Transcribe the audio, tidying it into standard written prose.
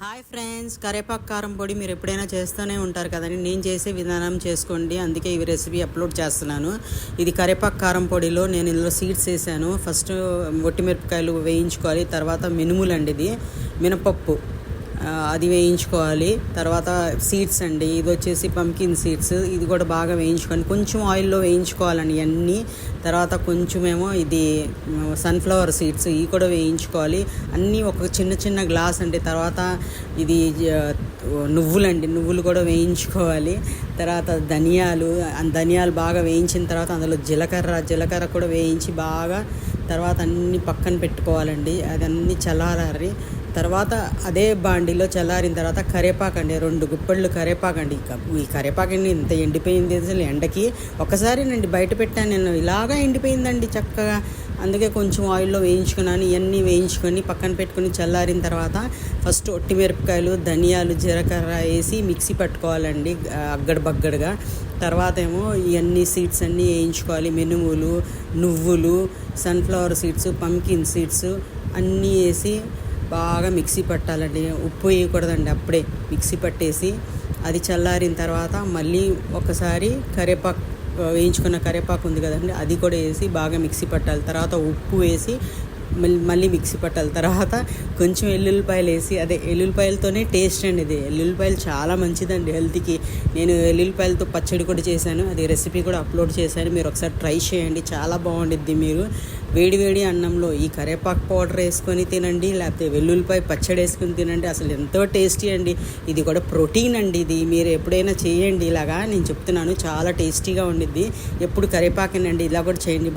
Hi friends, కరేపాకు కారం పొడి మీరు ఎప్పుడైనా చేస్తూనే ఉంటారు కదండి. నేను చేసే విధానం చేసుకోండి, అందుకే ఈ రెసిపీ అప్లోడ్ చేస్తున్నాను. ఇది కరేపాకు కారం పొడిలో నేను ఇందులో సీడ్స్ వేసాను. ఫస్ట్ ఒట్టిమిరపకాయలు వేయించుకోవాలి, తర్వాత మినుములండి, ఇది మినపప్పు అది వేయించుకోవాలి. తర్వాత సీడ్స్ అండి, ఇది వచ్చేసి పంకిన్ సీడ్స్, ఇది కూడా బాగా వేయించుకోండి. కొంచెం ఆయిల్లో వేయించుకోవాలండి అన్నీ. తర్వాత కొంచెమేమో ఇది సన్ఫ్లవర్ సీడ్స్, ఇవి కూడా వేయించుకోవాలి. అన్నీ ఒక చిన్న చిన్న గ్లాస్ అండి. తర్వాత ఇది నువ్వులండి, నువ్వులు కూడా వేయించుకోవాలి. తర్వాత ధనియాలు బాగా వేయించిన తర్వాత అందులో జీలకర్ర కూడా వేయించి బాగా తర్వాత అన్నీ పక్కన పెట్టుకోవాలండి. అది అన్నీ చల్లారి తర్వాత అదే బాండిలో చల్లారిన తర్వాత కరేపాకు అండి, 2 గుప్పెళ్ళు కరేపాకు అండి. ఈ కరేపాకండి ఇంత ఎండిపోయింది అసలు ఎండకి. ఒకసారి నేను బయట పెట్టాను, నేను ఇలాగా ఎండిపోయిందండి చక్కగా. అందుకే కొంచెం ఆయిల్లో వేయించుకున్నాను. ఇవన్నీ వేయించుకొని పక్కన పెట్టుకుని చల్లారిన తర్వాత ఫస్ట్ ఒట్టిమిరపకాయలు, ధనియాలు, జీలకర్ర వేసి మిక్సీ పట్టుకోవాలండి బగ్గడగా. తర్వాత ఏమో ఇవన్నీ సీడ్స్ అన్నీ వేయించుకోవాలి. మినుములు, నువ్వులు, సన్ఫ్లవర్ సీడ్స్, పంకిన్ సీడ్స్ అన్నీ వేసి బాగా మిక్సీ పట్టాలండి. ఉప్పు వేయకూడదండి, అప్పుడే మిక్సీ పట్టేసి అది చల్లారిన తర్వాత మళ్ళీ ఒకసారి వేయించుకున్న కరివేపాకు ఉంది కదండి, అది కూడా వేసి బాగా మిక్సీ పట్టాలి. తర్వాత ఉప్పు వేసి మళ్ళీ మిక్సీ పట్టాలి. తర్వాత కొంచెం ఎల్లుల్లిపాయలు వేసి, అదే ఎల్లుల్లిపాయలతోనే టేస్ట్ అండి. ఇది ఎల్లుల్లిపాయలు చాలా మంచిదండి హెల్త్కి. నేను ఎల్లుల్లిపాయలతో పచ్చడి కూడా చేశాను, అది రెసిపీ కూడా అప్లోడ్ చేశాను. మీరు ఒకసారి ట్రై చేయండి, చాలా బాగుండిద్ది. మీరు వేడి అన్నంలో ఈ కరివేపాకు పౌడర్ వేసుకొని తినండి, లేకపోతే వెల్లుల్లిపాయ పచ్చడి వేసుకొని తినండి, అసలు ఎంతో టేస్టీ అండి. ఇది కూడా ప్రోటీన్ అండి. ఇది మీరు ఎప్పుడైనా చేయండి, ఇలాగా నేను చెప్తున్నాను, చాలా టేస్టీగా ఉండిద్ది. ఎప్పుడు కరివేపాకేనండి, ఇలా కూడా చేయండి.